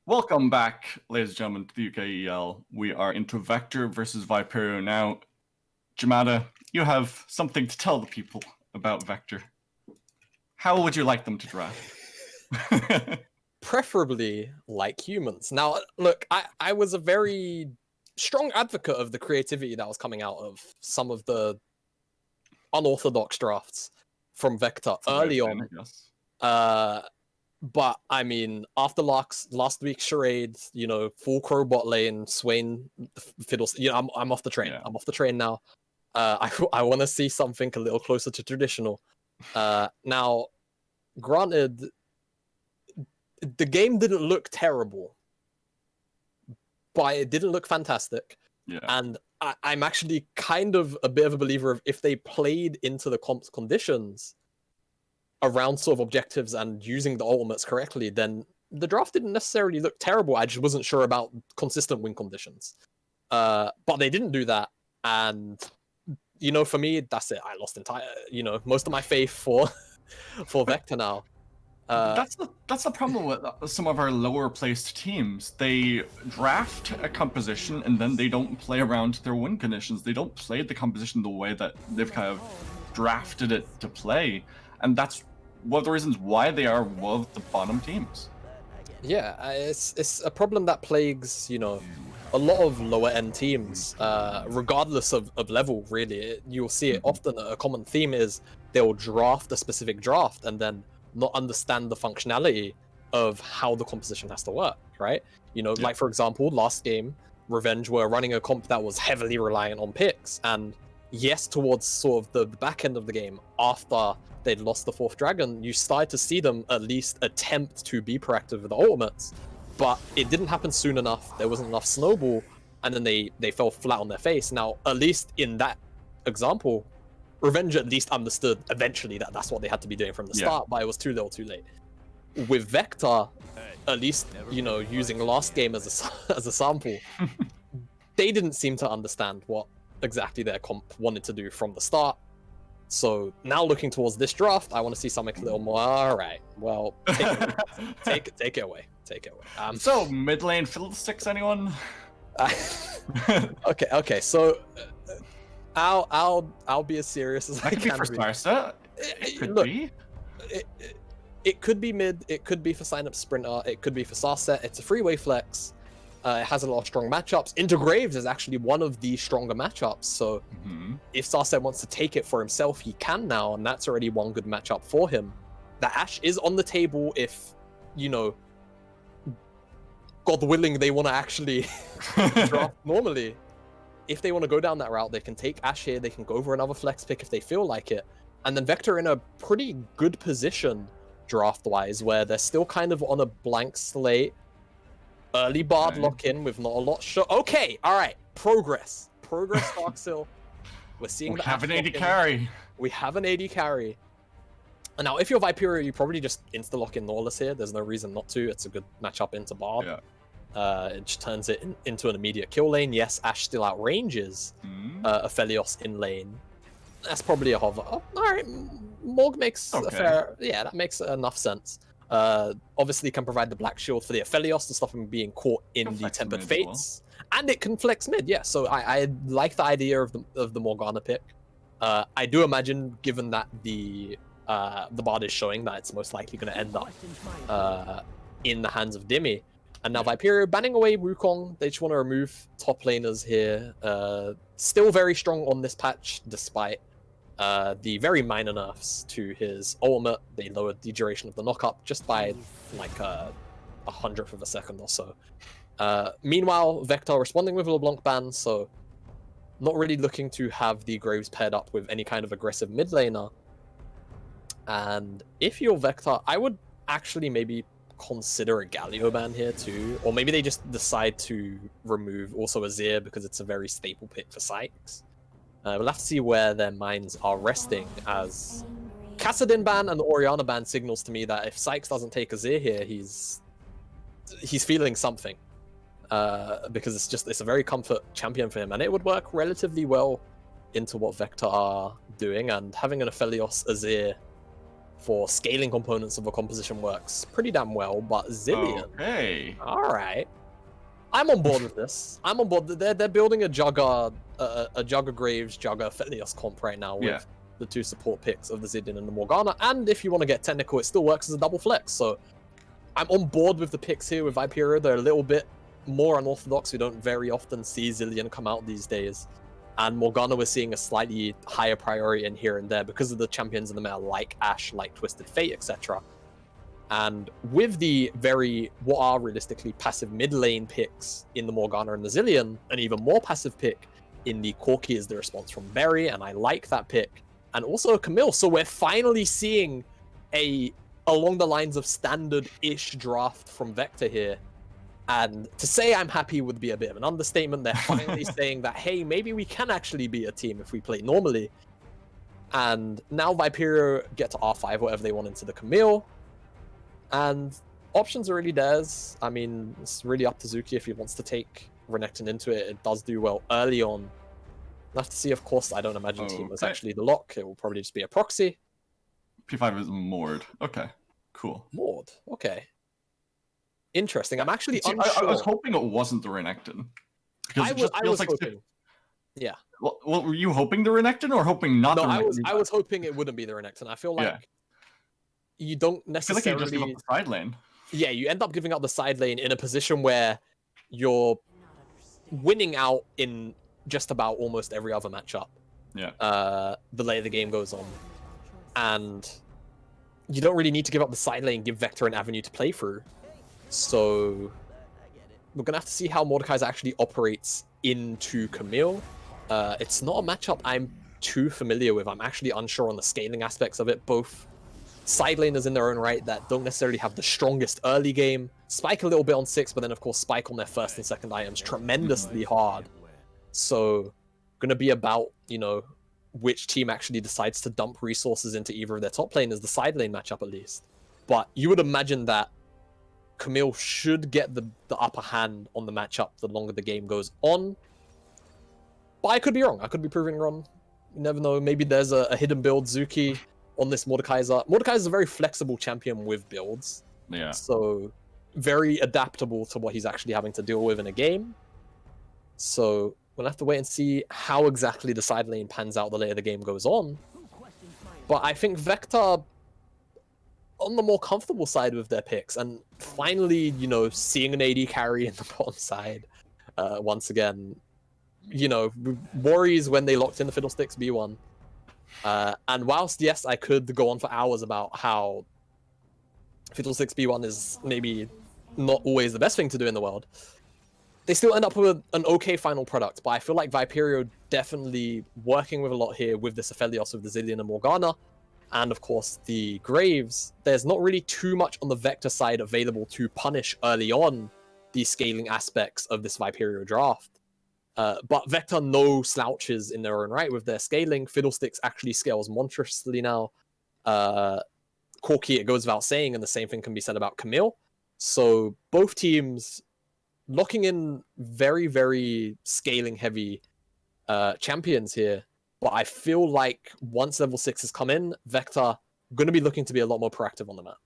Welcome back, ladies and gentlemen, to the UKEL. We are into Vector versus Viperio now. Jamada, you have something to tell the people about Vector. How would you like them to draft? Preferably like humans. Now, look, I was a very strong advocate of the creativity that was coming out of some of the unorthodox drafts from Vector early on. Yes. But I mean, after last week's charade, full crow bot lane, Swain fiddles. I'm off the train. Yeah. I'm off the train now. I want to see something a little closer to traditional. Now, granted, the game didn't look terrible, but it didn't look fantastic. Yeah. And I'm actually kind of a bit of a believer of if they played into the comp's conditions around sort of objectives and using the ultimates correctly, then the draft didn't necessarily look terrible. I just wasn't sure about consistent win conditions. But they didn't do that. And, for me, that's it. I lost most of my faith for Vector now. That's the problem with some of our lower placed teams. They draft a composition and then they don't play around their win conditions. They don't play the composition the way that they've kind of drafted it to play, and that's one of the reasons why they are one of the bottom teams. Yeah, it's a problem that plagues a lot of lower end teams, regardless of level. Really, you'll see it often. A common theme is they'll draft a specific draft and then not understand the functionality of how the composition has to work, right? Like for example, last game, Revenge were running a comp that was heavily reliant on picks, and yes, towards sort of the back end of the game, after they'd lost the 4th dragon, you started to see them at least attempt to be proactive with the ultimates, but it didn't happen soon enough. There wasn't enough snowball, and then they fell flat on their face. Now, at least in that example, Revenge at least understood eventually that that's what they had to be doing from the start, but it was too little too late. With Vector, at least, using last game as a sample, they didn't seem to understand what exactly their comp wanted to do from the start. So now looking towards this draft, I want to see something a little more. All right, well, take it away. So mid lane fiddlesticks, anyone? Okay. So I'll be as serious as I can. For Sarsa. It could be. It could be mid. It could be for sign up sprinter. It could be for Sarset. It's a freeway flex. It has a lot of strong matchups. Into Graves is actually one of the stronger matchups. So if Sarset wants to take it for himself, he can now, and that's already one good matchup for him. The Ashe is on the table if, God willing, they want to actually draft normally. If they want to go down that route, they can take Ashe here. They can go for another flex pick if they feel like it. And then Vector in a pretty good position draft-wise, where they're still kind of on a blank slate. Early Bard lock-in with not a lot. Okay, all right. Progress, Darksil. We're seeing we have an AD carry. We have an AD carry. And now, if you're Viperio, you probably just insta-lock-in Lawless here. There's no reason not to. It's a good matchup into Bard. Yeah. It just turns it into an immediate kill lane. Yes, Ashe still outranges Aphelios in lane. That's probably a hover. Oh, all right, Morg makes a fair... Yeah, that makes enough sense. Obviously can provide the black shield for the Aphelios to stop him being caught in the Tempered Fates. Well. And it can flex mid, yeah. So I like the idea of the Morgana pick. I do imagine, given that the Bard is showing that it's most likely going to end up in the hands of Dimmy. And now Viperio banning away Wukong. They just want to remove top laners here. Still very strong on this patch, despite the very minor nerfs to his ultimate. They lowered the duration of the knockup just by like a 100th of a second or so. Meanwhile, Vector responding with a LeBlanc ban, so not really looking to have the Graves paired up with any kind of aggressive mid laner. And if you're Vector, I would actually maybe consider a Galio ban here too, or maybe they just decide to remove also Azir because it's a very staple pick for Sykes. We'll have to see where their minds are resting, as Kassadin ban and the Orianna ban signals to me that if Sykes doesn't take Azir here, he's feeling something, because it's a very comfort champion for him, and it would work relatively well into what Vector are doing, and having an Aphelios Azir for scaling components of a composition works pretty damn well, but Zilean... Okay. Alright. I'm on board with this. I'm on board. They're building a Jugger Graves, Jugger Felios comp right now with the 2 support picks of the Zilean and the Morgana, and if you want to get technical, it still works as a double flex, so I'm on board with the picks here with Viperio. They're a little bit more unorthodox. We don't very often see Zilean come out these days. And Morgana, we're seeing a slightly higher priority in here and there because of the champions in the meta like Ashe, like Twisted Fate, etc. And with the what are realistically passive mid lane picks in the Morgana and the Zilean, an even more passive pick in the Corki is the response from Berry, and I like that pick. And also Camille. So we're finally seeing along the lines of standard-ish draft from Vector here. And to say I'm happy would be a bit of an understatement. They're finally saying that, hey, maybe we can actually be a team if we play normally. And now Viperio get to R5 whatever they want into the Camille. And options are really theirs. I mean, it's really up to Zuki if he wants to take Renekton into it. It does do well early on. We'll have to see, of course. I don't imagine Team was actually the lock. It will probably just be a proxy. P5 is moored. Okay, cool. Moored. Okay. Interesting. I'm actually unsure. I was hoping it wasn't the Renekton. I was hoping. Yeah. Well, were you hoping the Renekton or hoping not the Renekton? I was hoping it wouldn't be the Renekton. I feel like you don't necessarily... I feel like you just give up the side lane. Yeah, you end up giving up the side lane in a position where you're winning out in just about almost every other matchup. Yeah. The later the game goes on. And you don't really need to give up the side lane, give Vector an avenue to play through. So we're going to have to see how Mordekaiser actually operates into Camille. It's not a matchup I'm too familiar with. I'm actually unsure on the scaling aspects of it. Both side laners in their own right that don't necessarily have the strongest early game. Spike a little bit on 6, but then of course Spike on their first and second items tremendously hard. So going to be about, which team actually decides to dump resources into either of their top laners, the side lane matchup at least. But you would imagine that Camille should get the upper hand on the matchup the longer the game goes on. But I could be wrong. I could be proving wrong. You never know. Maybe there's a hidden build Zuki on this Mordekaiser. Mordekaiser is a very flexible champion with builds. Yeah. So very adaptable to what he's actually having to deal with in a game. So we'll have to wait and see how exactly the side lane pans out the later the game goes on. But I think Vector on the more comfortable side with their picks, and finally, seeing an AD carry in the bottom side once again. Worries when they locked in the Fiddlesticks B1. And whilst, yes, I could go on for hours about how Fiddlesticks B1 is maybe not always the best thing to do in the world, they still end up with an okay final product. But I feel like Viperio definitely working with a lot here with this Aphelios, with the Zilean and Morgana, and of course the Graves. There's not really too much on the Vector side available to punish early on the scaling aspects of this Viperio draft. But Vector no slouches in their own right with their scaling. Fiddlesticks actually scales monstrously now. Corki, it goes without saying, and the same thing can be said about Camille. So both teams locking in very, very scaling heavy champions here. But I feel like once level 6 has come in, Vector going to be looking to be a lot more proactive on the map.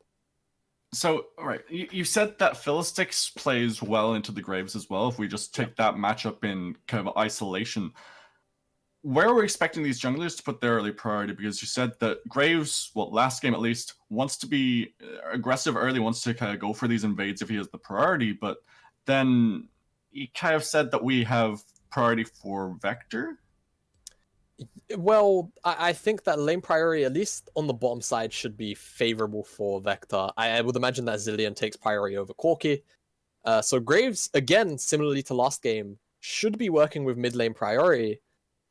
So, all right, you said that Fiddlesticks plays well into the Graves as well. If we just take that matchup in kind of isolation, where are we expecting these junglers to put their early priority? Because you said that Graves, well, last game at least, wants to be aggressive early, wants to kind of go for these invades if he has the priority. But then you kind of said that we have priority for Vector. Well, I think that lane priority, at least on the bottom side, should be favorable for Vector. I would imagine that Zilean takes priority over Corki. So Graves, again, similarly to last game, should be working with mid lane priority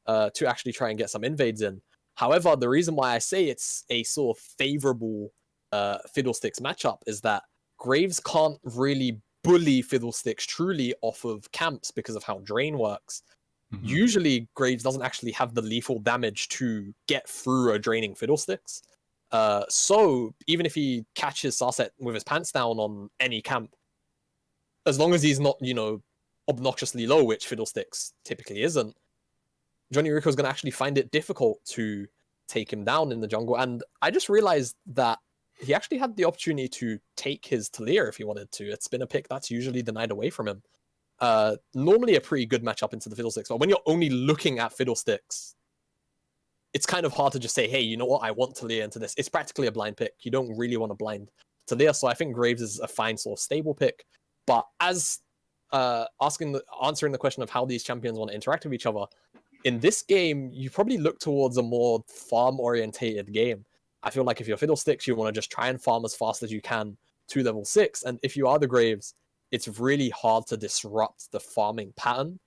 to actually try and get some invades in. However, the reason why I say it's a sort of favorable Fiddlesticks matchup is that Graves can't really bully Fiddlesticks truly off of camps because of how Drain works. Mm-hmm. Usually, Graves doesn't actually have the lethal damage to get through a draining Fiddlesticks. So even if he catches Sarset with his pants down on any camp, as long as he's not, obnoxiously low, which Fiddlesticks typically isn't, Johnny Rico's going to actually find it difficult to take him down in the jungle. And I just realized that he actually had the opportunity to take his Talia if he wanted to. It's been a pick that's usually denied away from him. Normally a pretty good matchup into the Fiddlesticks, but when you're only looking at Fiddlesticks, it's kind of hard to just say, hey, you know what, I want Talia into this. It's practically a blind pick. You don't really want to blind Talia, so I think Graves is a fine sort of stable pick. But as answering the question of how these champions want to interact with each other, in this game, you probably look towards a more farm-orientated game. I feel like if you're Fiddlesticks, you want to just try and farm as fast as you can to level 6. And if you are the Graves, it's really hard to disrupt the farming pattern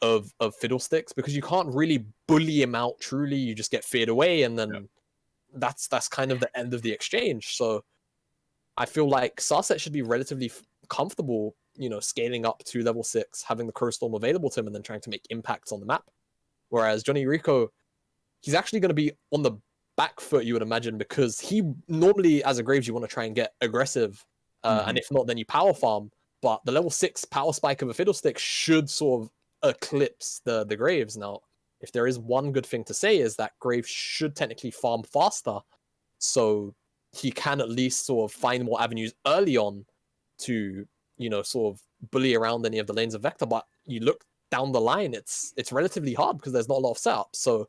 of Fiddlesticks because you can't really bully him out truly. You just get feared away, and then that's kind of the end of the exchange. So I feel like Sarset should be relatively comfortable, you know, scaling up to level 6, having the Crow Storm available to him, and then trying to make impacts on the map. Whereas Johnny Rico, he's actually going to be on the back foot, you would imagine, because he normally, as a Graves, you want to try and get aggressive, and if not, then you power farm. But the level 6 power spike of a Fiddlestick should sort of eclipse the Graves. Now, if there is one good thing to say, is that Graves should technically farm faster, so he can at least sort of find more avenues early on to, you know, sort of bully around any of the lanes of Vector. But you look down the line, it's relatively hard because there's not a lot of setup. So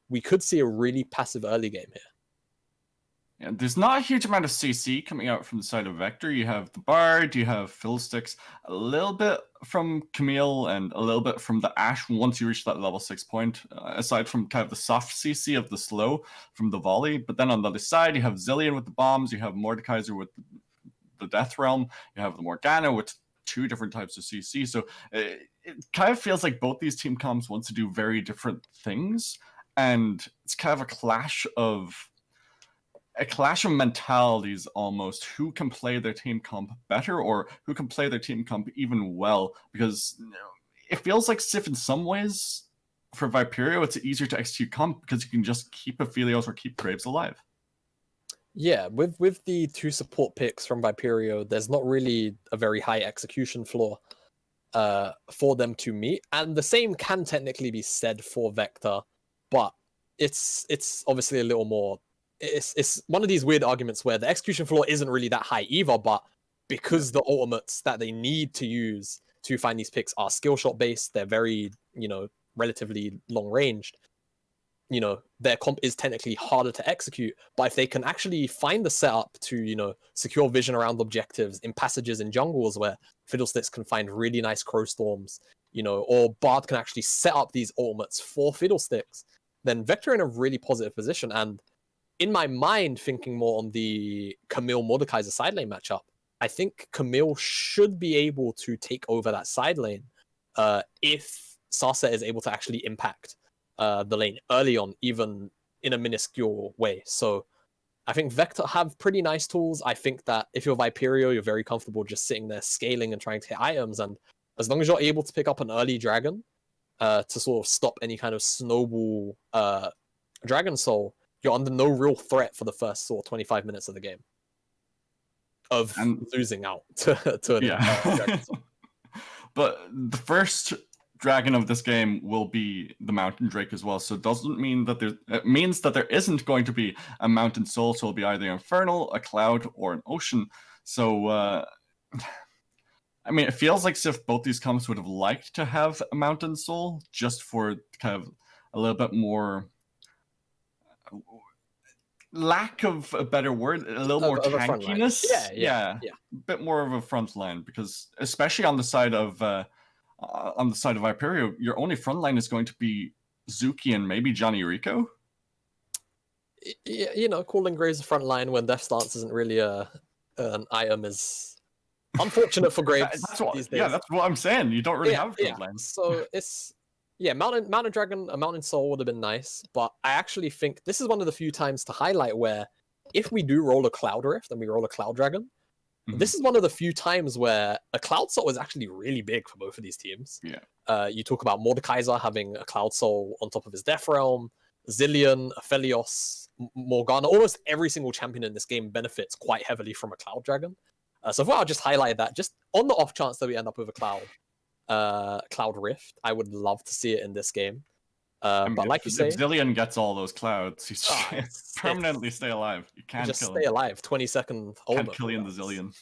we could see a really passive early game here. Yeah, there's not a huge amount of CC coming out from the side of Vector. You have the Bard, you have Fiddlesticks, a little bit from Camille, and a little bit from the Ashe once you reach that level 6 point, aside from kind of the soft CC of the slow from the volley. But then on the other side, you have Zillion with the bombs, you have Mordekaiser with the Death Realm, you have the Morgana with 2 different types of CC. So it kind of feels like both these team comps want to do very different things, and it's kind of a clash of mentalities almost, who can play their team comp better or who can play their team comp even well, because it feels like Sif in some ways for Viperio it's easier to execute comp because you can just keep Aphelios or keep Graves alive. Yeah, with the 2 support picks from Viperio, there's not really a very high execution floor for them to meet, and the same can technically be said for Vector, but it's obviously a little more. It's one of these weird arguments where the execution floor isn't really that high either, but because the ultimates that they need to use to find these picks are skill shot based, they're very, you know, relatively long ranged, you know, their comp is technically harder to execute. But if they can actually find the setup to, you know, secure vision around objectives in passages and jungles where Fiddlesticks can find really nice Crow Storms, you know, or Bard can actually set up these ultimates for Fiddlesticks, then Vector in a really positive position. And in my mind, thinking more on the Camille Mordekaiser side lane matchup, I think Camille should be able to take over that side lane if Sarset is able to actually impact the lane early on, even in a minuscule way. So I think Vector have pretty nice tools. I think that if you're Viperio, you're very comfortable just sitting there scaling and trying to hit items. And as long as you're able to pick up an early dragon to sort of stop any kind of snowball Dragon Soul, you're under no real threat for the first sort of 25 minutes of the game of losing out to Dragon Soul. But the first dragon of this game will be the Mountain Drake as well, so it doesn't mean that it means that there isn't going to be a Mountain Soul, so it'll be either Infernal, a Cloud, or an Ocean. So I mean, it feels like if both these comps would have liked to have a Mountain Soul just for kind of a little bit more, lack of a better word, a little more tankiness. Yeah, a bit more of a front line, because especially on the side of Viperio, your only front line is going to be Zuki and maybe Johnny Rico. You know, calling Graves a front line when Death Stance isn't really an item is unfortunate for Graves these days. Yeah, that's what I'm saying. You don't really have front lines. So it's Mountain Dragon, a Mountain Soul would have been nice, but I actually think this is one of the few times to highlight where if we do roll a Cloud Rift and we roll a Cloud Dragon, this is one of the few times where a Cloud Soul is actually really big for both of these teams. Yeah. You talk about Mordekaiser having a Cloud Soul on top of his Death Realm, Zillion, Aphelios, Morgana. Almost every single champion in this game benefits quite heavily from a Cloud Dragon. So I'll just highlight that, just on the off chance that we end up with a Cloud Rift. I would love to see it in this game. But like you say, if Zillion gets all those clouds, he's it's permanently stay alive. You can't just kill stay him. alive. 20-second hold. Can't kill him the Zillion.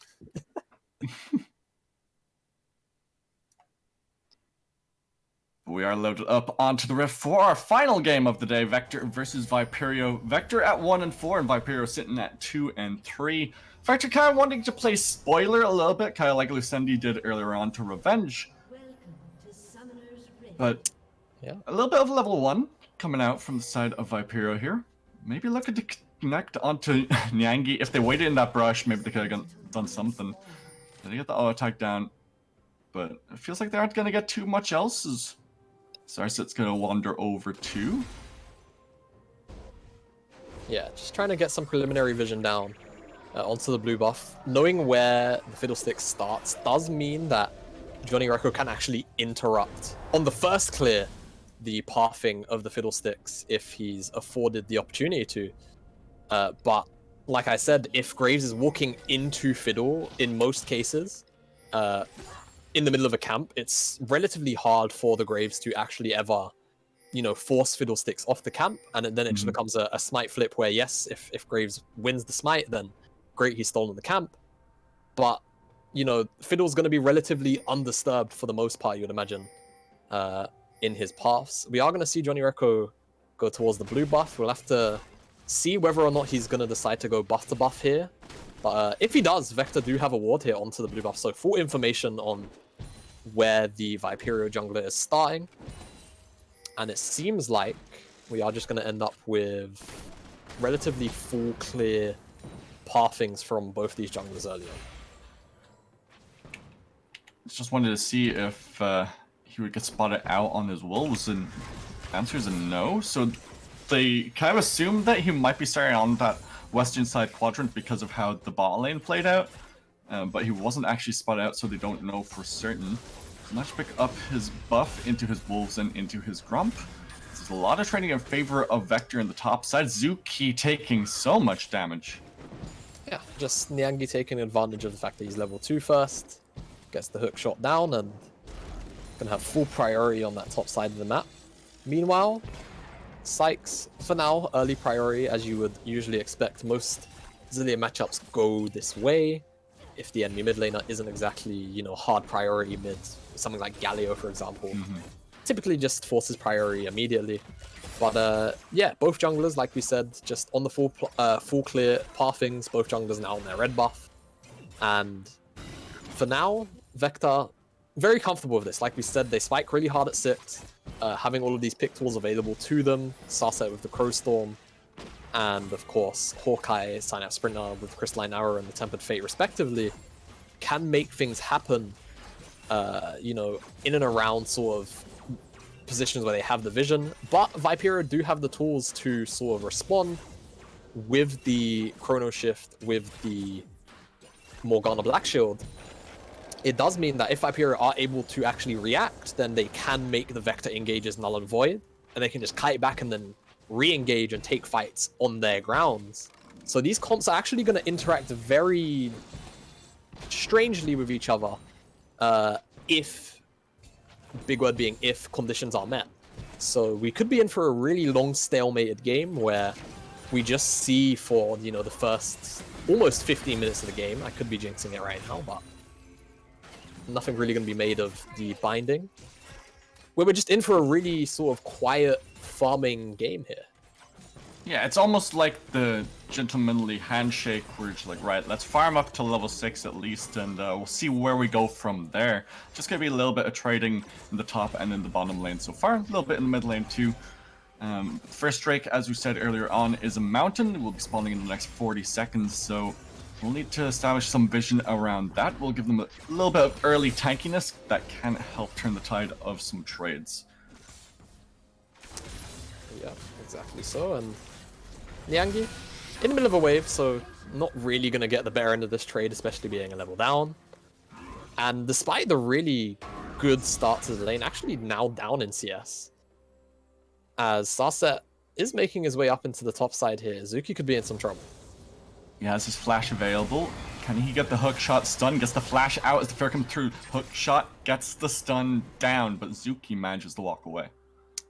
We are loaded up onto the Rift for our final game of the day, Vector versus Viperio. Vector at 1-4 and Viperio sitting at 2-3. Vector kind of wanting to play spoiler a little bit, kind of like Lucendi did earlier on to Revenge. But yeah, a little bit of level 1 coming out from the side of Viperio here. Maybe looking to connect onto Nyangi. If they waited in that brush, maybe they could have done something. They get the auto attack down, but it feels like they aren't going to get too much else. Sarset's going to wander over too. Yeah, just trying to get some preliminary vision down onto the blue buff. Knowing where the Fiddlesticks starts does mean that Johnny Recco can actually interrupt on the first clear the pathing of the Fiddlesticks if he's afforded the opportunity to. But like I said, if Graves is walking into Fiddle, in most cases, in the middle of a camp, it's relatively hard for the Graves to actually ever, force Fiddlesticks off the camp, and then it just becomes a smite flip where, yes, if Graves wins the smite, then great, he's stolen the camp. But, Fiddle's going to be relatively undisturbed for the most part, you would imagine, in his paths. We are going to see Johnny Recco go towards the blue buff. We'll have to see whether or not he's going to decide to go buff to buff here. But if he does, Vector do have a ward here onto the blue buff, so full information on where the Viperio jungler is starting. And it seems like we are just going to end up with relatively full clear pathings from both these junglers earlier. Just wanted to see if he would get spotted out on his wolves, and the answer is a no. So they kind of assumed that he might be starting on that western side quadrant because of how the bot lane played out, but he wasn't actually spotted out, so they don't know for certain. So let's pick up his buff into his wolves and into his grump. There's a lot of trading in favor of Vector in the top side. Zuki taking so much damage. Yeah, just Nyangi taking advantage of the fact that he's level 2 first, gets the hook shot down, and gonna have full priority on that top side of the map. Meanwhile, Sykes, for now, early priority, as you would usually expect. Most Zillion matchups go this way. If the enemy mid laner isn't exactly, hard priority mid, something like Galio, for example, typically just forces priority immediately. But yeah, both junglers, like we said, just on the full clear pathings. Both junglers now on their red buff. And for now, Vector, very comfortable with this. Like we said, they spike really hard at 6. Having all of these pick tools available to them, Starset with the Crow Storm, and of course Hawkeye, Sign Out Sprinter with Crystalline Arrow and the Tempered Fate respectively, can make things happen, in and around sort of positions where they have the vision. But Viperio do have the tools to sort of respond with the Chrono Shift, with the Morgana Black Shield. It does mean that if Viperio are able to actually react, then they can make the Vector engages null and void, and they can just kite back and then re-engage and take fights on their grounds. So these comps are actually going to interact very strangely with each other, if, big word being if, conditions are met. So we could be in for a really long stalemated game where we just see for, the first almost 15 minutes of the game. I could be jinxing it right now, but nothing really going to be made of the binding, where we're just in for a really sort of quiet farming game here. Yeah, it's almost like the gentlemanly handshake where it's like, right, let's farm up to level 6 at least, and we'll see where we go from there. Just gonna be a little bit of trading in the top and in the bottom lane so far, a little bit in the mid lane too. First Drake, as we said earlier on, is a mountain. It will be spawning in the next 40 seconds, so we'll need to establish some vision around that. We'll give them a little bit of early tankiness that can help turn the tide of some trades. Yeah, exactly so. And Nyangi, in the middle of a wave, so not really going to get the better end of this trade, especially being a level down. And despite the really good start to the lane, actually now down in CS, as Starset is making his way up into the top side here, Zuki could be in some trouble. He has his flash available. Can he get the hook shot stun? Gets the flash out as the fair comes through. Hook shot gets the stun down, but Zuki manages to walk away.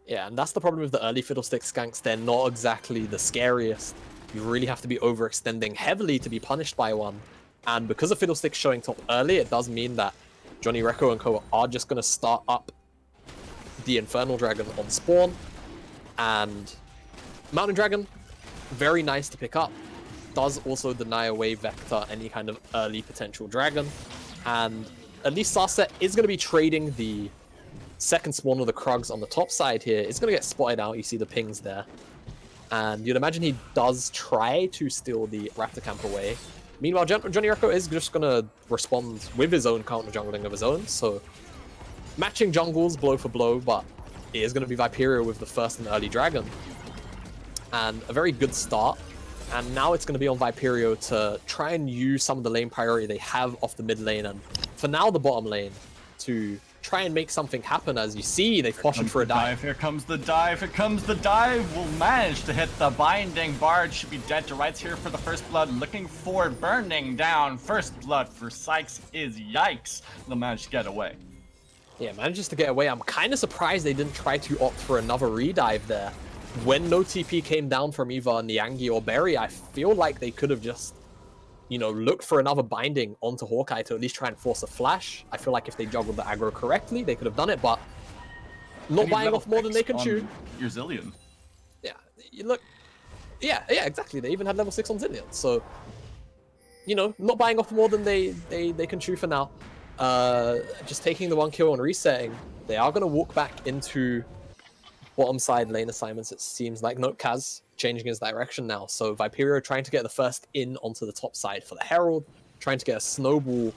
Yeah, and that's the problem with the early Fiddlestick skanks. They're not exactly the scariest. You really have to be overextending heavily to be punished by one. And because of Fiddlestick showing top early, it does mean that Johnny Recco and co are just going to start up the Infernal Dragon on spawn. And Mountain Dragon, very nice to pick up. Does also deny away Vector any kind of early potential dragon. And at least Sarset is going to be trading the second spawn of the Krugs on the top side here. It's going to get spotted out. You see the pings there. And you'd imagine he does try to steal the Raptor Camp away. Meanwhile, Johnny Recco is just going to respond with his own counter jungling of his own. So matching jungles blow for blow, but it is going to be Viperio with the first and early dragon. And a very good start. And now it's going to be on Viperio to try and use some of the lane priority they have off the mid lane and for now the bottom lane to try and make something happen. As you see, they've postured for a dive. Here comes the dive. Here comes the dive. Will manage to hit the binding. Bard should be dead to rights here for the first blood. Looking for burning down. First blood for Sykes is yikes. They'll manage to get away. Yeah, manages to get away. I'm kind of surprised they didn't try to opt for another redive there. When no TP came down from either Niangi or Berry, I feel like they could have just, you know, looked for another binding onto Hawkeye to at least try and force a flash. I feel like if they juggled the aggro correctly, they could have done it, but not buying off more than they can chew. Your Zillion. Yeah, you look. Yeah, exactly. They even had level 6 on Zillion, so you know, not buying off more than they can chew for now. Just taking the 1 kill and resetting. They are going to walk back into bottom side lane assignments, it seems like. No, Kaz changing his direction now. So Viperio trying to get the first in onto the top side for the Herald, trying to get a snowball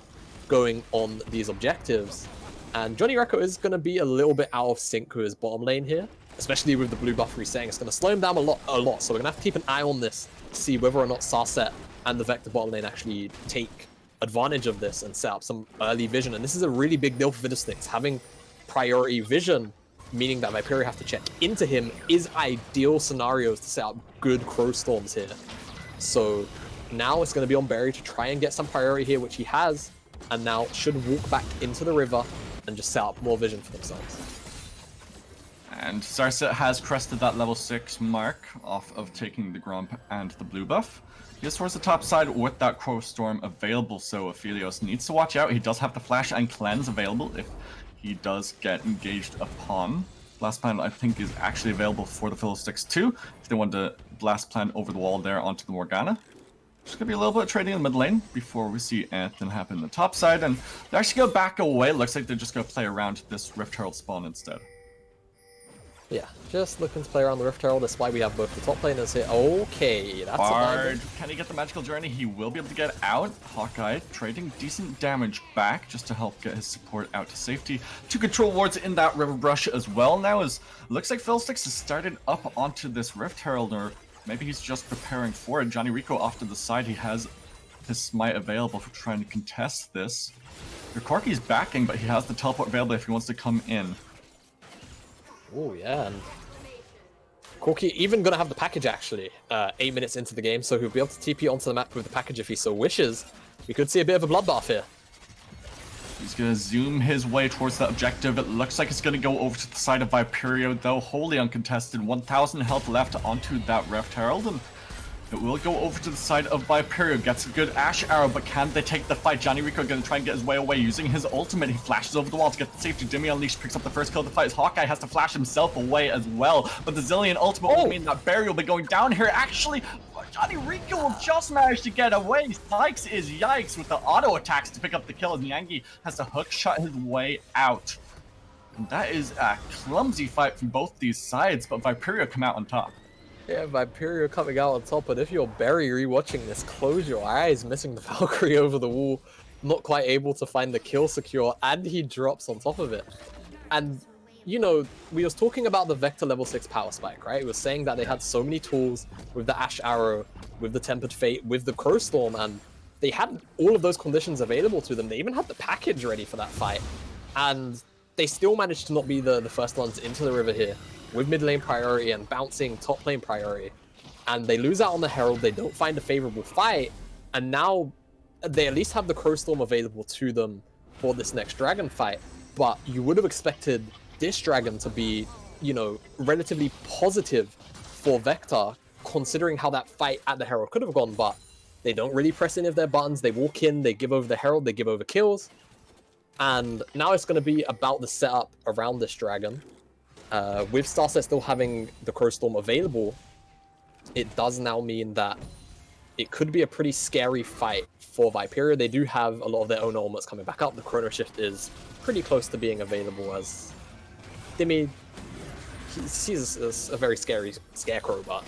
going on these objectives. And Johnny Recco is going to be a little bit out of sync with his bottom lane here, especially with the blue buff resetting. It's going to slow him down a lot. So we're going to have to keep an eye on this to see whether or not Sarset and the Vector bottom lane actually take advantage of this and set up some early vision. And this is a really big deal for Fiddlesticks. Having priority vision, meaning that Viperio have to check into him, is ideal scenarios to set up good Crow Storms here. So now it's going to be on Berry to try and get some priority here, which he has, and now should walk back into the river and just set up more vision for themselves. And Sarset has crested that level 6 mark off of taking the Grump and the blue buff. He is towards the top side with that Crow Storm available, so Aphelios needs to watch out. He does have the Flash and Cleanse available if he does get engaged upon. Blast Plan, I think, is actually available for the Fiddlesticks too, if they want to Blast Plan over the wall there onto the Morgana. There's going to be a little bit of trading in the mid lane before we see anything happen in the top side, and they're actually going to back away. Looks like they're just going to play around this Rift Herald spawn instead. Yeah, just looking to play around the Rift Herald. That's why we have both the top laners here. Okay, that's Bard. Can he get the magical journey? He will be able to get out. Hawkeye trading decent damage back just to help get his support out to safety. 2 control wards in that river brush as well now, as looks like Fiddlesticks has started up onto this Rift Herald, or maybe he's just preparing for it. Johnny Recco off to the side. He has his smite available for trying to contest this. Corki's backing, but he has the teleport available if he wants to come in. Oh, yeah, and Corki even going to have the package, actually, 8 minutes into the game, so he'll be able to TP onto the map with the package if he so wishes. We could see a bit of a bloodbath here. He's going to zoom his way towards the objective. It looks like it's going to go over to the side of Viperio, though, wholly uncontested. 1,000 health left onto that Rift Herald, and it will go over to the side of Viperio. Gets a good Ash Arrow, but can they take the fight? Johnny Recco going to try and get his way away using his ultimate. He flashes over the wall to get the safety. Dimmy Unleashed picks up the first kill of the fight. Hawkeye has to flash himself away as well. But the Zillion ultimate will mean that Barry will be going down here. Actually, Johnny Recco will just manage to get away. Sykes is yikes with the auto attacks to pick up the kill, as Niangi has to hook shot his way out. And that is a clumsy fight from both these sides, but Viperio come out on top. Yeah, Viperio coming out on top, but if you're Berry rewatching this, close your eyes, missing the Valkyrie over the wall, not quite able to find the kill secure, and he drops on top of it. And, you know, we was talking about the Vector level 6 power spike, right? We were saying that they had so many tools with the Ash Arrow, with the Tempered Fate, with the Crow Storm, and they had all of those conditions available to them. They even had the package ready for that fight. And they still managed to not be the first ones into the river here, with mid lane priority and bouncing top lane priority. And they lose out on the Herald, they don't find a favorable fight, and now they at least have the Crow Storm available to them for this next dragon fight. But you would have expected this dragon to be you know, relatively positive for Vector, considering how that fight at the Herald could have gone, but they don't really press any of their buttons. They walk in, they give over the Herald, they give over kills. And now it's going to be about the setup around this dragon. With Starset still having the Crowstorm available, it does now mean that it could be a pretty scary fight for Viperio. They do have a lot of their own elements coming back up. The Chrono Shift is pretty close to being available as Dimmy. He's a very scary scarecrow, but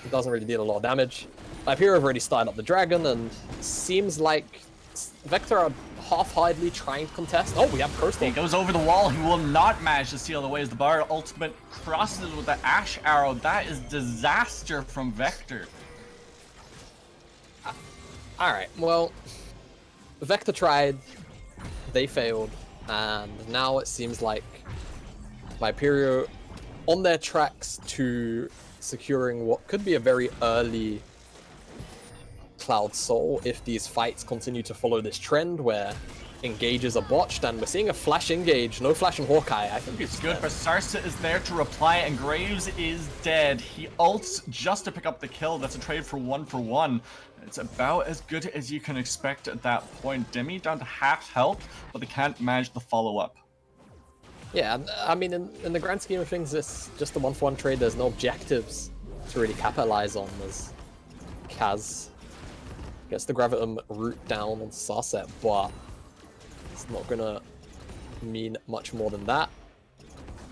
it doesn't really deal a lot of damage. Viperio have already started up the dragon, and seems like Vector are half-heartedly trying to contest. Oh, we have Crowstorm. He goes over the wall. He will not manage to seal away as the Bard ultimate crosses with the Ash Arrow. That is disaster from Vector. Alright, well, Vector tried, they failed, and now it seems like Viperio on their tracks to securing what could be a very early Cloud Soul if these fights continue to follow this trend where engages are botched, and we're seeing a flash engage, no flash in Hawkeye. I think it's good, but Sarsa is there to reply, and Graves is dead. He ults just to pick up the kill. That's a trade for one. It's about as good as you can expect at that point. Demi down to half health, but they can't manage the follow-up. Yeah, I mean, in the grand scheme of things, it's just a 1-for-1 trade. There's no objectives to really capitalize on as Kaz gets the Gravitum root down on Sarset, but it's not gonna mean much more than that.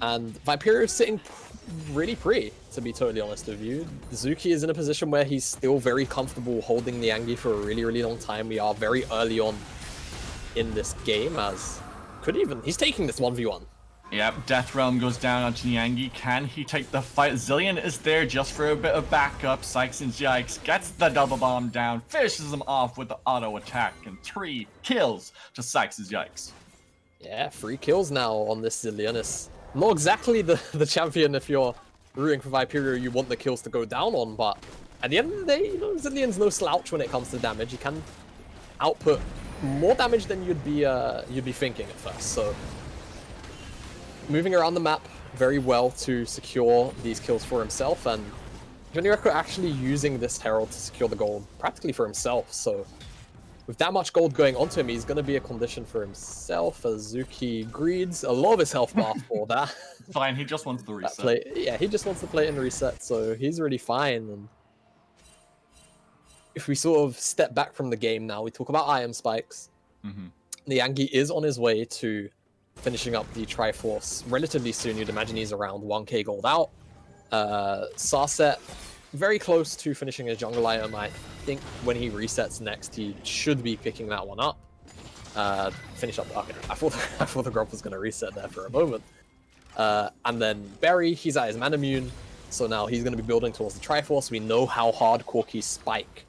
And Viperio is sitting really pretty, to be totally honest with you. Zuki is in a position where he's still very comfortable holding the Angie for a really, really long time. We are very early on in this game, as he's taking this 1v1. Yep, Death Realm goes down onto Niangi. Can he take the fight? Zillion is there just for a bit of backup. Sykes and Yikes gets the double bomb down, finishes him off with the auto attack, and 3 kills to Sykes and Yikes. Yeah, 3 kills now on this Zillion. It's not exactly the champion if you're rooting for Viperio you want the kills to go down on, but at the end of the day, you know, Zillion's no slouch when it comes to damage. He can output more damage than you'd be thinking at first, so moving around the map very well to secure these kills for himself, and Johnny Recco actually using this Herald to secure the gold practically for himself. So with that much gold going onto him, he's going to be a condition for himself as Zuki greeds a lot of his health bar for that. Fine, he just wants the reset. Yeah, he just wants to play it and reset, so he's really fine. And if we sort of step back from the game now, we talk about item spikes. Niangi is on his way to finishing up the Triforce relatively soon. You'd imagine he's around 1k gold out. Sarset, very close to finishing his jungle item. I think when he resets next, he should be picking that one up. Finish up. Okay, I thought the Grump was going to reset there for a moment. And then Berry, he's at his Manamune, so now he's going to be building towards the Triforce. We know how hard Corkies spike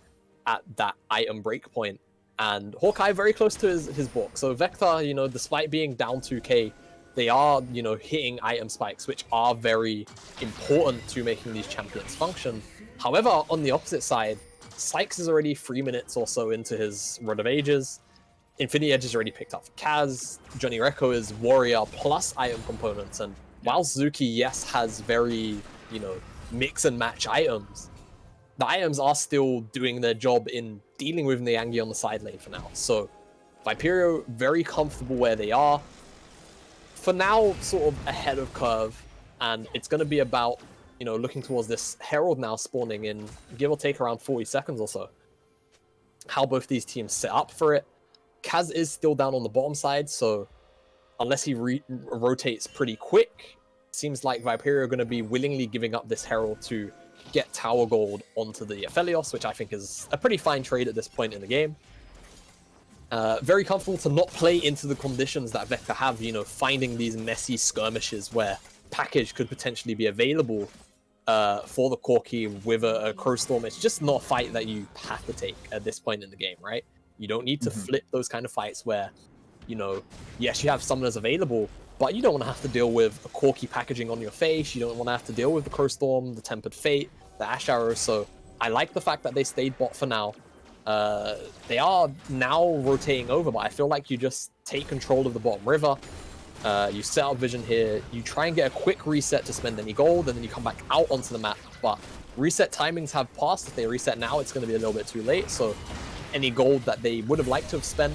at that item breakpoint. And Hawkeye very close to his book. So Vector, you know, despite being down 2k, they are, you know, hitting item spikes, which are very important to making these champions function. However, on the opposite side, Sykes is already 3 minutes or so into his Rod of Ages. Infinity Edge is already picked up for Kaz. Johnny Recco is warrior plus item components. And while Zuki, yes, has very, you know, mix and match items, the items are still doing their job in dealing with Niangi on the side lane for now. So Viperio very comfortable where they are. For now, sort of ahead of curve, and it's going to be about, you know, looking towards this Herald now spawning in, give or take around 40 seconds or so. How both these teams set up for it. Kaz is still down on the bottom side, so unless he rotates pretty quick, it seems like Viperio are going to be willingly giving up this Herald to get Tower Gold onto the Aphelios, which I think is a pretty fine trade at this point in the game. Very comfortable to not play into the conditions that Vector have, you know, finding these messy skirmishes where package could potentially be available for the Corki with a Crowstorm. It's just not a fight that you have to take at this point in the game, right? You don't need to flip those kind of fights where, you know, yes, you have summoners available, but you don't want to have to deal with a Corki packaging on your face. You don't want to have to deal with the Crowstorm, the Tempered Fate, the Ash Arrow. So I like the fact that they stayed bot for now. They are now rotating over, but I feel like you just take control of the bottom river. You set up vision here, you try and get a quick reset to spend any gold, and then you come back out onto the map. But reset timings have passed. If they reset now, it's going to be a little bit too late. So any gold that they would have liked to have spent,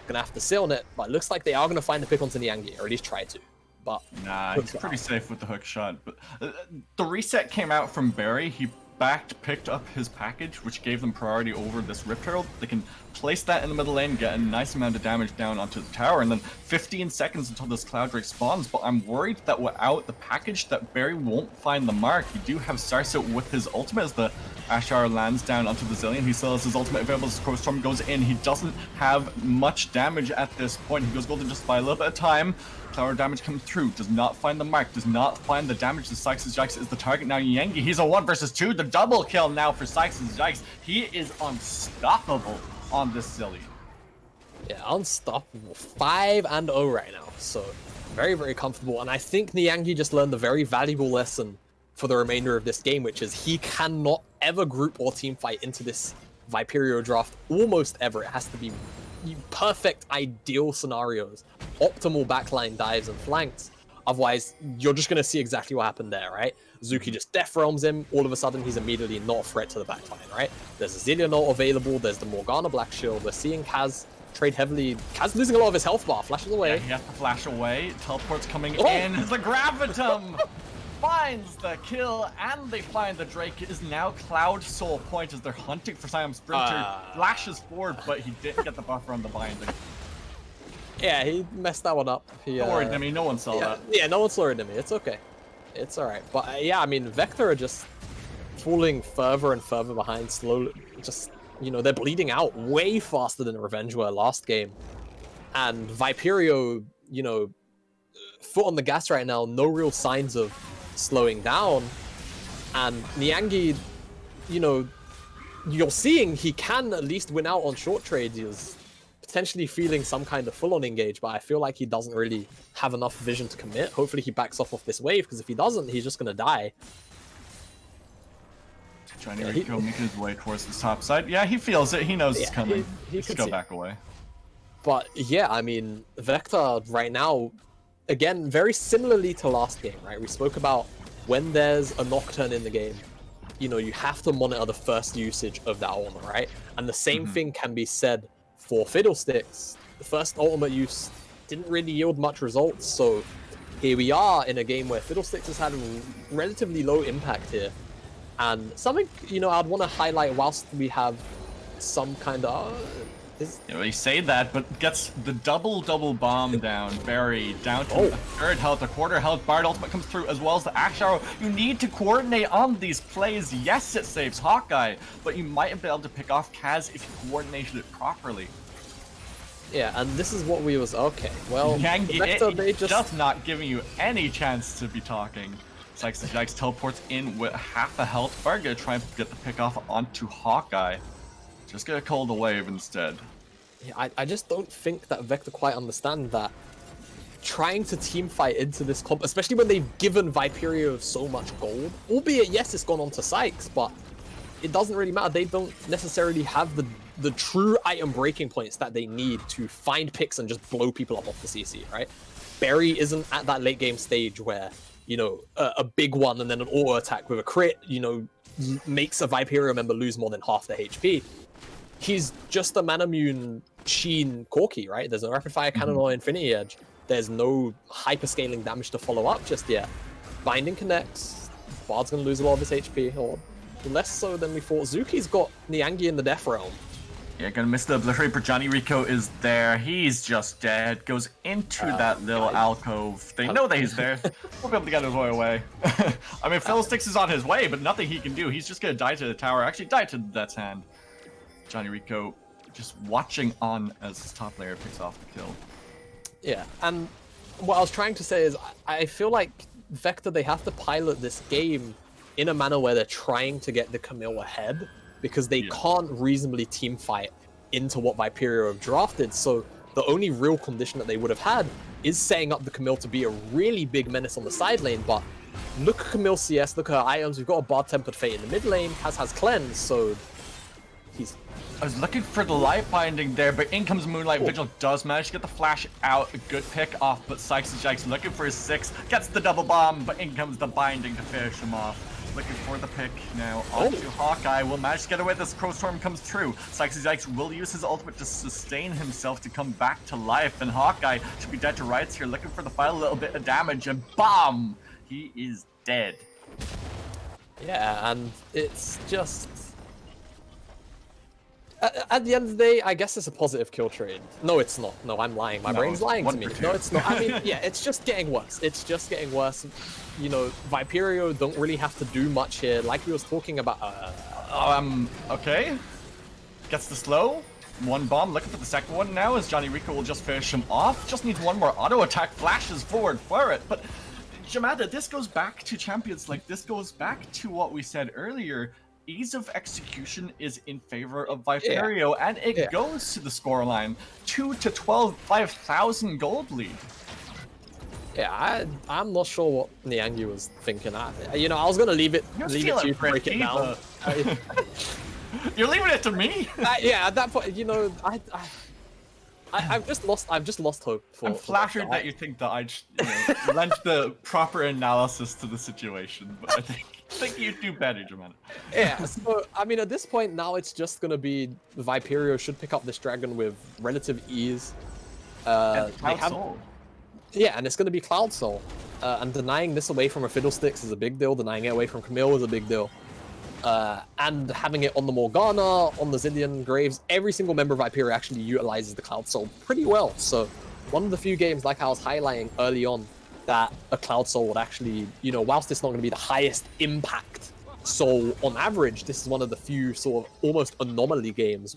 going to have to sit on it. But it looks like they are going to find the pick onto Niangi, or at least try to. But nah, he's pretty safe with the hook shot. But the reset came out from Barry. He picked up his package, which gave them priority over this Rift Herald. They can place that in the middle lane, get a nice amount of damage down onto the tower, and then 15 seconds until this Cloud Drake spawns. But I'm worried that without the package, that Barry won't find the mark. You do have Sarset with his ultimate as the Ashar lands down onto the Zillion. He still has his ultimate available as Crow Storm goes in. He doesn't have much damage at this point. He goes golden just by a little bit of time. Tower damage comes through, does not find the mark, does not find the damage to Sykes' Jikes is the target. Now Niangi, he's a 1 versus 2, the double kill now for Sykes' Jikes. He is unstoppable on this Zillion. Yeah, unstoppable. 5-0 right now, so very, very comfortable. And I think Niangi just learned a very valuable lesson for the remainder of this game, which is he cannot ever group or team fight into this Viperio draft almost ever. It has to be perfect, ideal scenarios, optimal backline dives and flanks. Otherwise, you're just going to see exactly what happened there, right? Zuki just death realms him. All of a sudden, he's immediately not a threat to the backline, right? There's a Zillion ult available. There's the Morgana Black Shield. We're seeing Kaz trade heavily. Kaz losing a lot of his health bar. Flashes away. Yeah, he has to flash away. Teleport's coming in. The Gravitum finds the kill, and they find the Drake. It is now Cloud Soul Point as they're hunting for Siam Sprinter. Flashes forward, but he didn't get the buffer on the binding. Yeah, he messed that one up. Don't worry, Demi, no one saw that. Yeah, no one saw it, Demi. It's okay. It's alright. But yeah, I mean, Vector are just falling further and further behind slowly. Just, you know, they're bleeding out way faster than Revenge were last game. And Viperio, you know, foot on the gas right now, no real signs of slowing down. And Niangi, you know, you're seeing he can at least win out on short trades. He's potentially feeling some kind of full-on engage, but I feel like he doesn't really have enough vision to commit. Hopefully he backs off this wave, because if he doesn't, he's just going to die. Trying to making his way towards the top side. Yeah, he feels it. He knows it's coming. He just go back away. But yeah, I mean, Vector right now, again, very similarly to last game, right? We spoke about when there's a Nocturne in the game, you know, you have to monitor the first usage of that ultimate, right? And the same thing can be said for Fiddlesticks. The first ultimate use didn't really yield much results, so here we are in a game where Fiddlesticks has had a relatively low impact here. And something, you know, I'd want to highlight whilst we have some kind of... You know, you say that, but gets the double bomb down, Barry, down to a third health, a quarter health. Bard ultimate comes through, as well as the Axe Arrow. You need to coordinate on these plays. Yes, it saves Hawkeye, but you might have been able to pick off Kaz if you coordinated it properly. Yeah, and this is what we was... Okay, well, Vector, they just not giving you any chance to be talking. Sykes and Jikes teleports in with half a health. Bard gonna try and get the pick off onto Hawkeye. Just get a cold wave instead. Yeah, I just don't think that Vector quite understand that trying to team fight into this comp, especially when they've given Viperio so much gold, albeit yes, it's gone on to Sykes, but it doesn't really matter. They don't necessarily have the true item breaking points that they need to find picks and just blow people up off the CC, right? Barry isn't at that late game stage where, you know, a big one and then an auto attack with a crit, you know, makes a Viperio member lose more than half their HP. He's just a Manamune Sheen Corki, right? There's no rapid fire cannon or Infinity Edge. There's no hyper scaling damage to follow up just yet. Binding connects. Bard's gonna lose a lot of his HP, or less so than we thought. Zuki's got Niangi in the Death Realm. Yeah, gonna miss the obliterate, but Johnny Rico is there. He's just dead. Goes into that little alcove. They know that he's there. We'll be able to get his way away. I mean, Fiddlesticks is on his way, but nothing he can do. He's just gonna die to the tower. Actually, die to Death's Hand. Johnny Rico just watching on as his top layer picks off the kill. Yeah, and what I was trying to say is I feel like Vector, they have to pilot this game in a manner where they're trying to get the Camille ahead, because they can't reasonably team fight into what Viperio have drafted. So the only real condition that they would have had is setting up the Camille to be a really big menace on the side lane. But look at Camille CS, look at her items. We've got a Bard Tempered Fate in the mid lane. Has Cleanse, so I was looking for the light binding there, but in comes Moonlight Vigil, does manage to get the flash out. A good pick off, but Sykes and Jax looking for his 6, gets the double bomb, but in comes the binding to finish him off. Looking for the pick now onto Hawkeye. Will manage to get away. This Crow Storm comes through. Sykes and Jax will use his ultimate to sustain himself to come back to life, and Hawkeye should be dead to rights here, looking for the final little bit of damage, and BOM! He is dead. Yeah, and it's just... At the end of the day, I guess it's a positive kill trade. No, it's not. No, I'm lying. My brain's lying to me. No, it's not. I mean, yeah, it's just getting worse. It's just getting worse. You know, Viperio don't really have to do much here. Like we was talking about. Okay. Gets the slow. One bomb. Looking for the second one now, as Johnny Rico will just finish him off. Just needs one more auto attack. Flashes forward for it. But Jamada, this goes back to champions. Like, this goes back to what we said earlier. Ease of execution is in favor of Viperio, and it goes to the scoreline. 2 to 12, 5,000 gold lead. Yeah, I'm not sure what Niangi was thinking. You know, I was gonna leave it to you to break it down. You're leaving it to me? Yeah, at that point, you know, I've just lost hope. I'm flattered that you think that I lent the proper analysis to the situation, but I think you do better, Jamana. Yeah, so I mean, at this point now, it's just gonna be Viperio should pick up this dragon with relative ease. And Cloud Soul. Yeah, and it's gonna be Cloud Soul. And denying this away from a Fiddlesticks is a big deal. Denying it away from Camille is a big deal. And having it on the Morgana, on the Zilean Graves, every single member of Viperio actually utilizes the Cloud Soul pretty well. So one of the few games, like I was highlighting early on, that a Cloud Soul would actually, you know, whilst it's not going to be the highest impact soul on average, this is one of the few sort of almost anomaly games.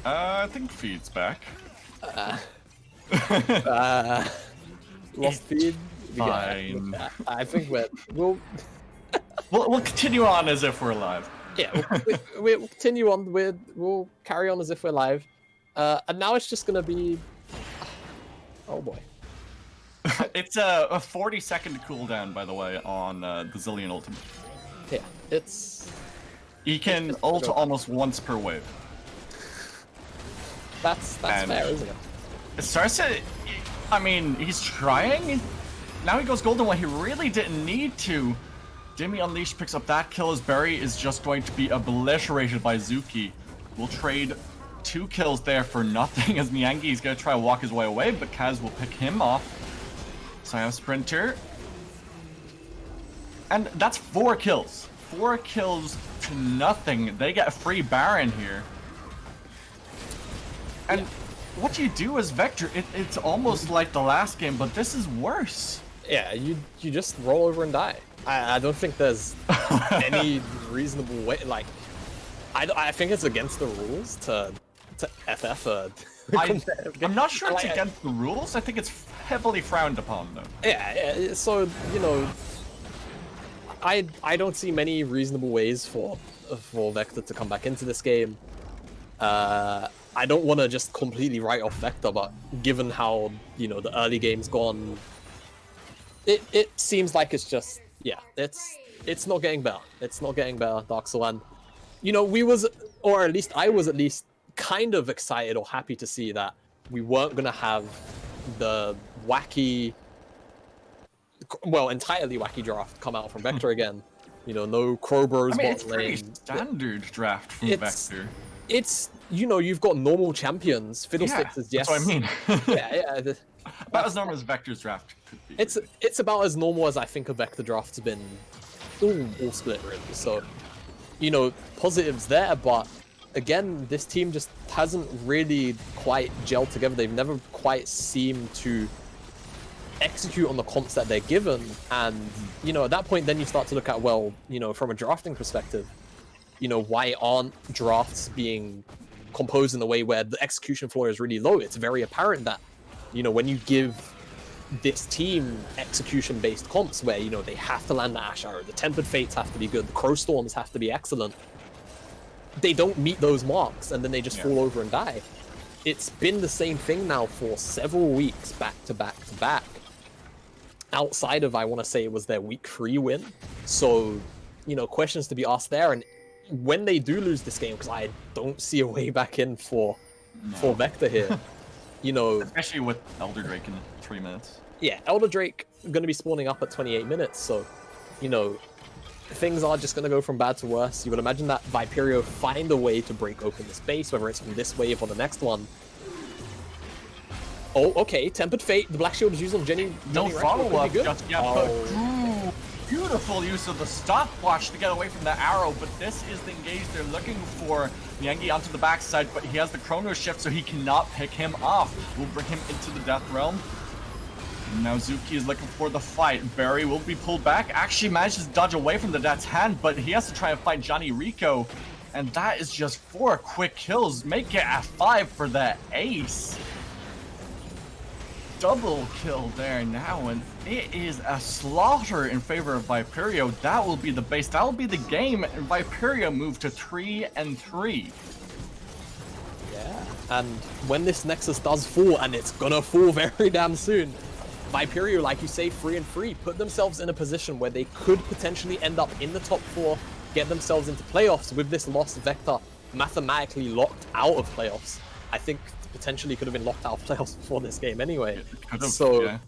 I think Feed's back. Lost feed. Fine. I think we'll continue on as if we're live. Yeah, we'll continue on. We'll carry on as if we're live. And now it's just gonna be. Oh boy. It's a 40-second cooldown, by the way, on the Zilean ultimate. Yeah, it's. He can ult almost once per wave. That's fair, isn't it? It starts to. I mean, he's trying. Now he goes golden when he really didn't need to. Dimmy Unleashed picks up that kill as Barry is just going to be obliterated by Zuki. We'll trade 2 kills there for nothing as Niangi is going to try to walk his way away, but Kaz will pick him off. So I have Sprinter. And that's 4 kills. 4 kills to nothing. They get a free Baron here. And what do you do as Vector? It's almost like the last game, but this is worse. Yeah, you just roll over and die. I don't think there's any reasonable way. Like, I think it's against the rules to FF a. I'm not sure it's against the rules. I think it's heavily frowned upon, though. Yeah. So you know, I don't see many reasonable ways for Vector to come back into this game. I don't want to just completely write off Vector, but given how, you know, the early game's gone, it seems like it's just, yeah, it's not getting better. It's not getting better, Dark Soul. And, you know, or at least I was at least kind of excited or happy to see that we weren't going to have the wacky, well, entirely wacky draft come out from Vector again. You know, no Crowbros bot lane. It's pretty standard draft from Vector. It's, you know, you've got normal champions. Fiddlesticks is yes. That's what I mean. yeah. About as normal as Vector's draft could be. It's about as normal as I think a Vector draft's been all split, really. So, you know, positives there, but again, this team just hasn't really quite gelled together. They've never quite seemed to execute on the comps that they're given. And, you know, at that point, then you start to look at, well, you know, from a drafting perspective, you know, why aren't drafts being composed in a way where the execution floor is really low? It's very apparent that, you know, when you give this team execution-based comps where, you know, they have to land the Ash Arrow, the Tempered Fates have to be good, the Crow Storms have to be excellent, they don't meet those marks, and then they just fall over and die. It's been the same thing now for several weeks, back to back to back. outside of, I want to say it was their week 3 win. So, you know, questions to be asked there. And when they do lose this game, because I don't see a way back in for Vector here, you know, especially with Elder Drake in 3 minutes. Yeah, Elder Drake going to be spawning up at 28 minutes, so, you know, things are just going to go from bad to worse. You would imagine that Viperio find a way to break open this base, whether it's from this wave or the next one. Oh, okay, Tempered Fate. The Black Shield is used on Jenny. No follow-up. Oh. Beautiful use of the stopwatch to get away from the arrow, but this is the engage they're looking for. Yangi onto the backside, but he has the Chrono Shift, so he cannot pick him off. Will bring him into the Death Realm. Now Zuki is looking for the fight. Barry will be pulled back. Actually manages to dodge away from the Death's Hand, but he has to try and fight Johnny Rico. And that is just 4 quick kills. Make it a 5 for the ace. Double kill there now, and it is a slaughter in favor of Viperio. That will be the base. That will be the game, and Viperio move to 3-3. Yeah, and when this Nexus does fall, and it's gonna fall very damn soon, Viperio, like you say, 3-3, put themselves in a position where they could potentially end up in the top 4, get themselves into playoffs. With this lost Vector mathematically locked out of playoffs. I think potentially could have been locked out of playoffs before this game anyway. So yeah.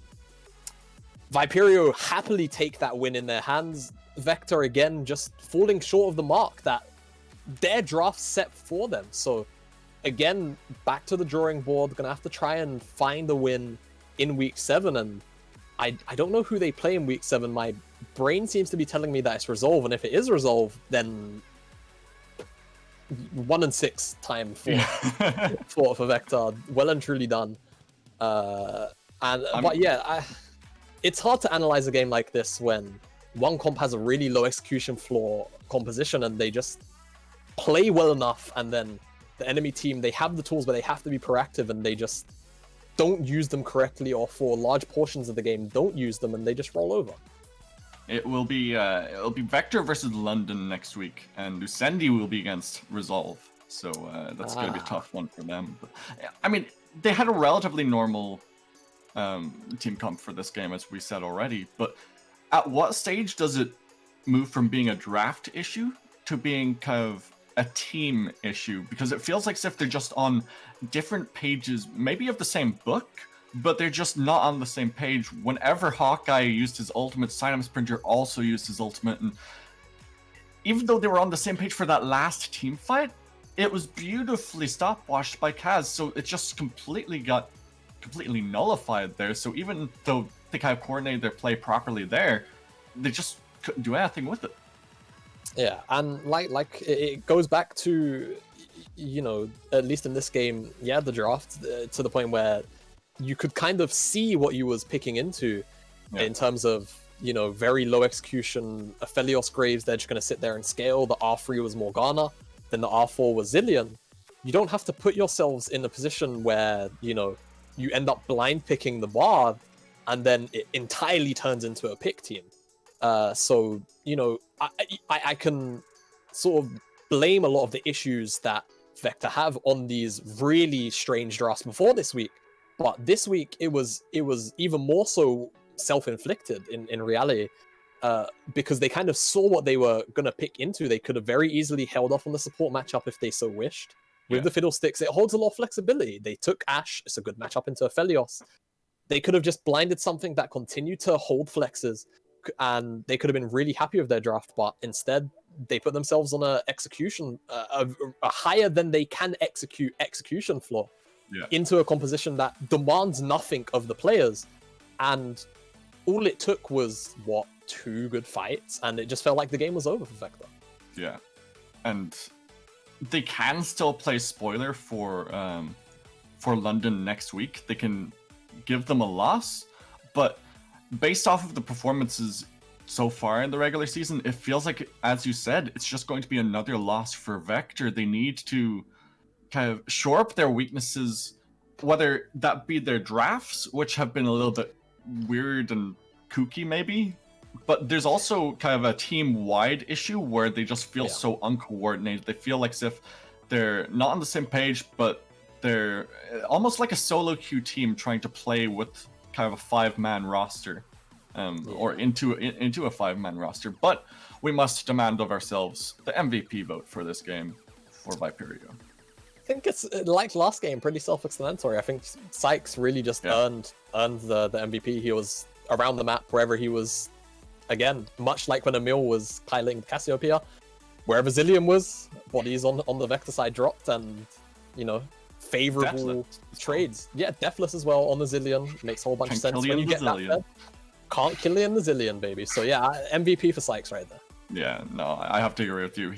Viperio happily take that win in their hands. Vector again just falling short of the mark that their draft set for them. So again, back to the drawing board, gonna have to try and find a win in week 7, and I don't know who they play in week 7. My brain seems to be telling me that it's Resolve, and if it is Resolve, then 1-6 time for Vector, well and truly done. But yeah, it's hard to analyze a game like this when one comp has a really low execution floor composition and they just play well enough, and then the enemy team, they have the tools but they have to be proactive and they just don't use them correctly, or for large portions of the game don't use them and they just roll over. It'll be Vector versus London next week, and Lucendi will be against Resolve. So that's going to be a tough one for them. But, I mean, they had a relatively normal team comp for this game, as we said already. But at what stage does it move from being a draft issue to being kind of a team issue? Because it feels like as if they're just on different pages, maybe of the same book, but they're just not on the same page. Whenever Hawkeye used his ultimate, Cyanide Sprinter also used his ultimate, and even though they were on the same page for that last team fight, it was beautifully stopwatched by Kaz, so it just completely nullified there. So even though they kind of coordinated their play properly there, they just couldn't do anything with it. Yeah, and like it goes back to, you know, at least in this game, yeah, the draft, to the point where you could kind of see what you was picking into in terms of, you know, very low execution. Aphelios Graves, they're just going to sit there and scale. The R3 was Morgana, then the R4 was Zillion. You don't have to put yourselves in a position where, you know, you end up blind picking the Bard and then it entirely turns into a pick team. So, you know, I can sort of blame a lot of the issues that Vector have on these really strange drafts before this week. But this week, it was even more so self-inflicted in reality, because they kind of saw what they were going to pick into. They could have very easily held off on the support matchup if they so wished. With the Fiddlesticks, it holds a lot of flexibility. They took Ashe. It's a good matchup into Aphelios. They could have just blinded something that continued to hold flexes, and they could have been really happy with their draft. But instead, they put themselves on a execution, a higher than they can execution floor. Into a composition that demands nothing of the players, and all it took was 2 good fights, and it just felt like the game was over for Vector. Yeah, and they can still play spoiler for London next week. They can give them a loss, but based off of the performances so far in the regular season, it feels like, as you said, it's just going to be another loss for Vector. They need to kind of shore up their weaknesses, whether that be their drafts, which have been a little bit weird and kooky maybe, but there's also kind of a team-wide issue where they just feel so uncoordinated. They feel like as if they're not on the same page, but they're almost like a solo queue team trying to play with kind of a 5-man roster. or into a 5-man roster. But we must demand of ourselves the MVP vote for this game for Viperio. I think it's like last game, pretty self-explanatory. I think Sykes really just earned the MVP. He was around the map wherever he was. Again, much like when Emil was piloting Cassiopeia, wherever Zilean was, bodies on the Vector side dropped, and favorable trades. Yeah, Deathless as well on the Zilean makes a whole bunch of sense when you get that fed. Can't kill in the Zilean, baby. So yeah, MVP for Sykes right there. Yeah, no, I have to agree with you.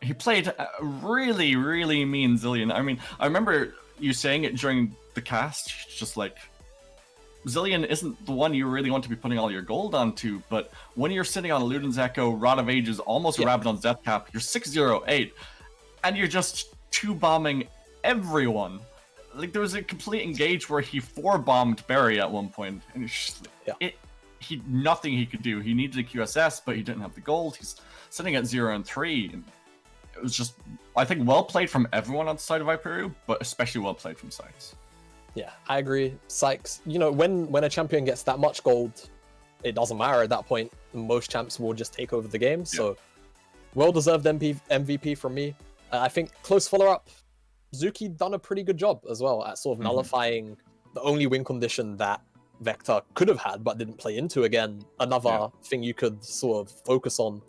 He played a really, really mean Zilean. I mean, I remember you saying it during the cast, just like, Zilean isn't the one you really want to be putting all your gold onto, but when you're sitting on a Luden's Echo, Rod of Ages, almost Rabadon's Death Cap, you're 608, and you're just 2-bombing everyone. Like, there was a complete engage where he 4-bombed Barry at one point, and it's just, nothing he could do. He needed a QSS, but he didn't have the gold. He's sitting at 0-3, and it was just, I think, well played from everyone on the side of Viperio, but especially well played from Sykes. Yeah, I agree. Sykes, when a champion gets that much gold, it doesn't matter at that point. Most champs will just take over the game. So, well-deserved MVP from me. I think close follow-up, Zuki done a pretty good job as well at sort of nullifying the only win condition that Vector could have had but didn't play into. Again, another thing you could sort of focus on,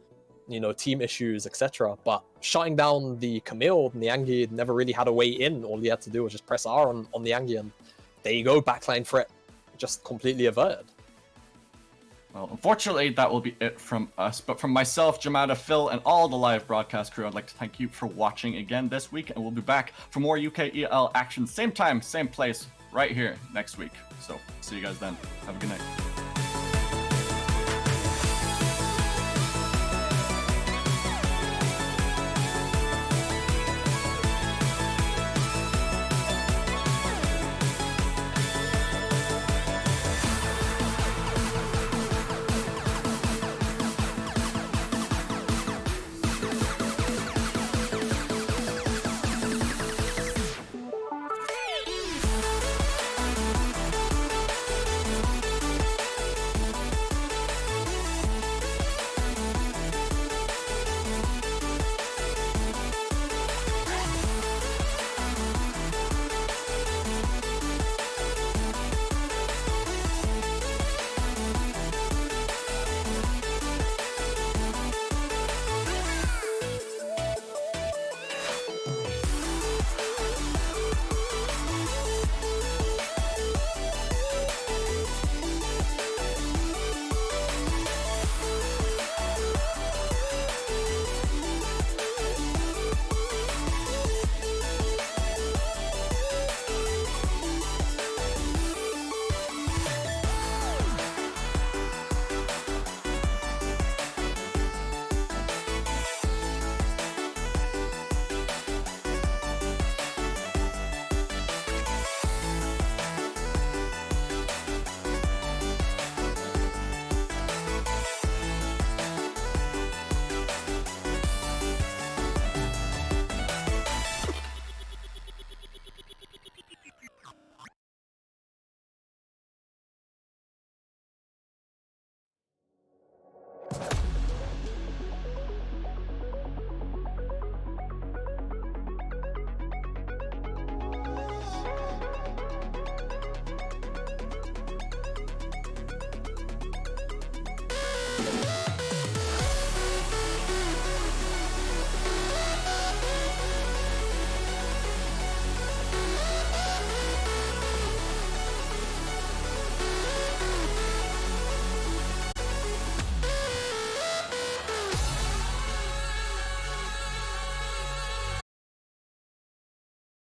team issues, etc. But shutting down the Camille and the Angie never really had a way in. All he had to do was just press R on the Angie, and there you go, backline threat just completely averted. Well, unfortunately, that will be it from us. But from myself, Jamada, Phil, and all the live broadcast crew, I'd like to thank you for watching again this week, and we'll be back for more UKEL action, same time, same place, right here next week. So, see you guys then. Have a good night.